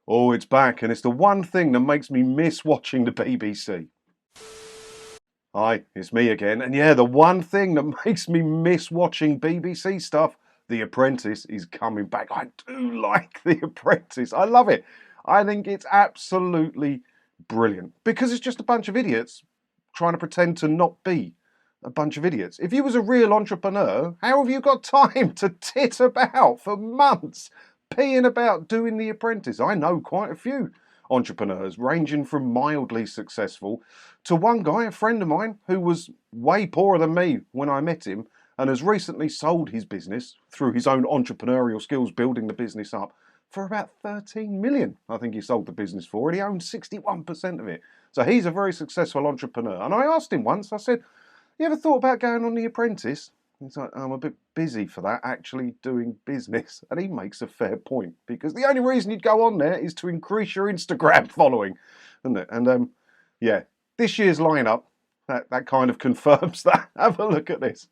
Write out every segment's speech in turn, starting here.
Oh, it's back, and it's the one thing that makes me miss watching the BBC. Hi, it's me again, and yeah, the one thing that makes me miss watching BBC stuff, The Apprentice, is coming back. I do like The Apprentice. I love it. I think it's absolutely brilliant because it's just a bunch of idiots trying to pretend to not be a bunch of idiots. If you was a real entrepreneur, how have you got time to tit about for months, peeing about doing The Apprentice? I know quite a few entrepreneurs, ranging from mildly successful to one guy, a friend of mine, who was way poorer than me when I met him and has recently sold his business through his own entrepreneurial skills, building the business up for about 13 million. I think he sold the business for, and he owns 61% of it. So he's a very successful entrepreneur. And I asked him once, I said, you ever thought about going on The Apprentice? He's like, I'm a bit busy for that, actually doing business. And he makes a fair point, because the only reason you'd go on there is to increase your Instagram following, isn't it? And yeah, this year's lineup, that kind of confirms that. Have a look at this.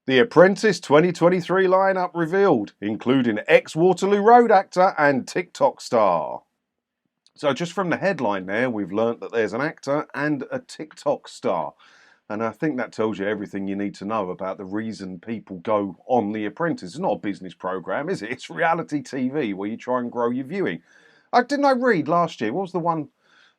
The Apprentice 2023 lineup revealed, including ex-Waterloo Road actor and TikTok star. So just from the headline there, we've learnt that there's an actor and a TikTok star. And I think that tells you everything you need to know about the reason people go on The Apprentice. It's not a business programme, is it? It's reality TV where you try and grow your viewing. Didn't I read last year, what was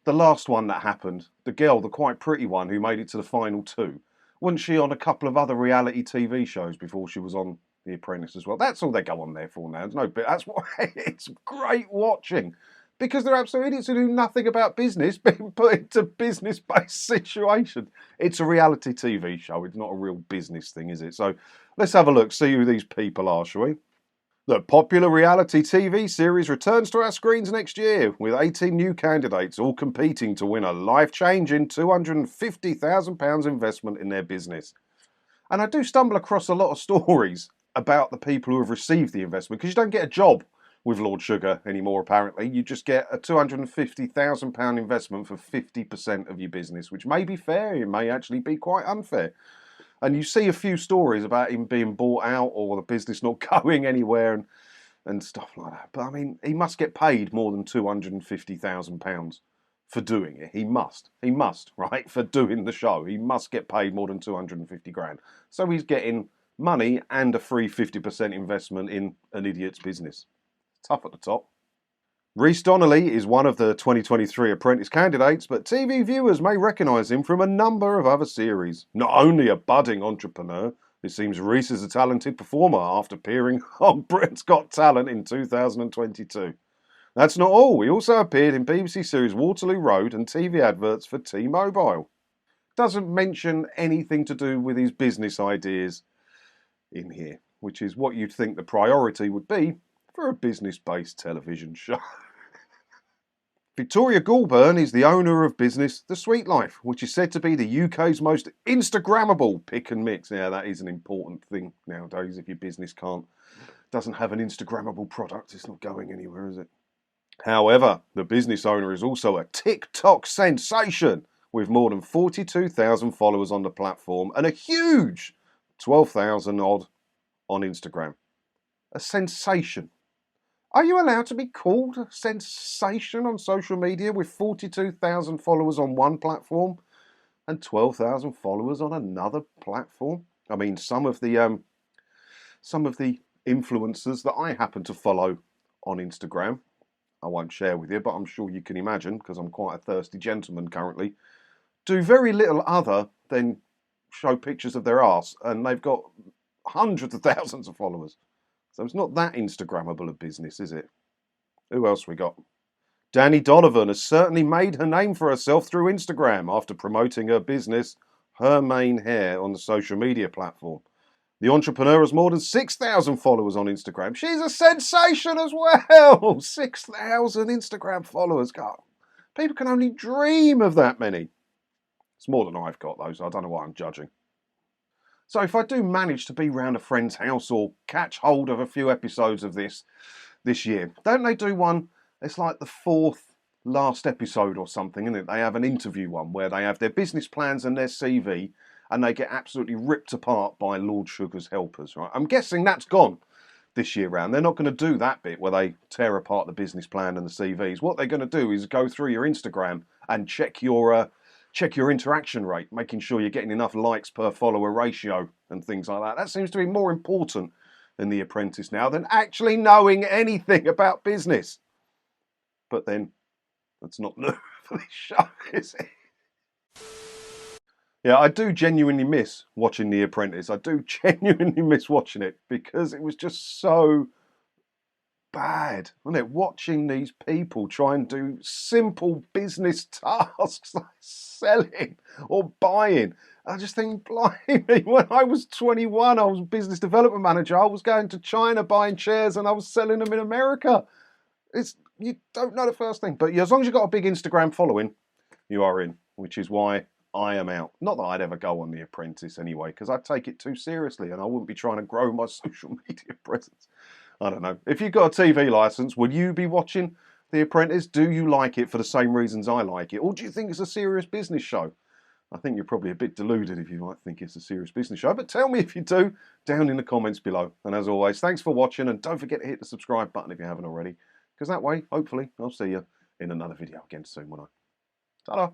the last one that happened? The girl, the quite pretty one who made it to the final two. Wasn't she on a couple of other reality TV shows before she was on The Apprentice as well? That's all they go on there for now. There's no bit. That's why it's great watching. Because they're absolute idiots who do nothing about business being put into business-based situations. It's a reality TV show. It's not a real business thing, is it? So let's have a look, see who these people are, shall we? The popular reality TV series returns to our screens next year with 18 new candidates all competing to win a life-changing £250,000 investment in their business. And I do stumble across a lot of stories about the people who have received the investment, because you don't get a job with Lord Sugar anymore, apparently. You just get a £250,000 investment for 50% of your business, which may be fair, it may actually be quite unfair. And you see a few stories about him being bought out or the business not going anywhere and stuff like that. But I mean, he must get paid more than £250,000 for doing it. He must, right, for doing the show. He must get paid more than 250 grand. So he's getting money and a free 50% investment in an idiot's business. Tough at the top. Rhys Donnelly is one of the 2023 Apprentice candidates, but TV viewers may recognise him from a number of other series. Not only a budding entrepreneur, it seems Rhys is a talented performer after appearing on Britain's Got Talent in 2022. That's not all, he also appeared in BBC series Waterloo Road and TV adverts for T-Mobile. Doesn't mention anything to do with his business ideas in here, which is what you'd think the priority would be for a business-based television show. Victoria Gallburn is the owner of business The Sweet Life, which is said to be the UK's most Instagrammable pick and mix. Yeah, that is an important thing nowadays. If your business doesn't have an Instagrammable product, it's not going anywhere, is it? However, the business owner is also a TikTok sensation with more than 42,000 followers on the platform and a huge 12,000 odd on Instagram. A sensation. Are you allowed to be called a sensation on social media with 42,000 followers on one platform and 12,000 followers on another platform? I mean, some of the influencers that I happen to follow on Instagram, I won't share with you, but I'm sure you can imagine, because I'm quite a thirsty gentleman currently, do very little other than show pictures of their arse, and they've got hundreds of thousands of followers. So it's not that Instagrammable a business, is it? Who else we got? Danny Donovan has certainly made her name for herself through Instagram after promoting her business, Her Main Hair, on the social media platform. The entrepreneur has more than 6,000 followers on Instagram. She's a sensation as well! 6,000 Instagram followers. God, people can only dream of that many. It's more than I've got, though, so I don't know why I'm judging. So if I do manage to be round a friend's house or catch hold of a few episodes of this year, don't they do one, it's like the fourth last episode or something, isn't it? They have an interview one where they have their business plans and their CV and they get absolutely ripped apart by Lord Sugar's helpers, right? I'm guessing that's gone this year round. They're not going to do that bit where they tear apart the business plan and the CVs. What they're going to do is go through your Instagram and check your interaction rate, making sure you're getting enough likes per follower ratio and things like that. That seems to be more important in The Apprentice now than actually knowing anything about business. But then, that's not new for this show, is it? Yeah, I do genuinely miss watching The Apprentice. I do genuinely miss watching it because it was just so bad, wasn't it? Watching these people try and do simple business tasks like selling or buying. I just think, blimey, when I was 21, I was a business development manager. I was going to China buying chairs and I was selling them in America. You don't know the first thing. But as long as you've got a big Instagram following, you are in, which is why I am out. Not that I'd ever go on The Apprentice anyway, because I'd take it too seriously and I wouldn't be trying to grow my social media presence. I don't know. If you've got a TV licence, would you be watching The Apprentice? Do you like it for the same reasons I like it? Or do you think it's a serious business show? I think you're probably a bit deluded if you might think it's a serious business show. But tell me if you do down in the comments below. And as always, thanks for watching. And don't forget to hit the subscribe button if you haven't already. Because that way, hopefully, I'll see you in another video again soon, won't I? Ta-da!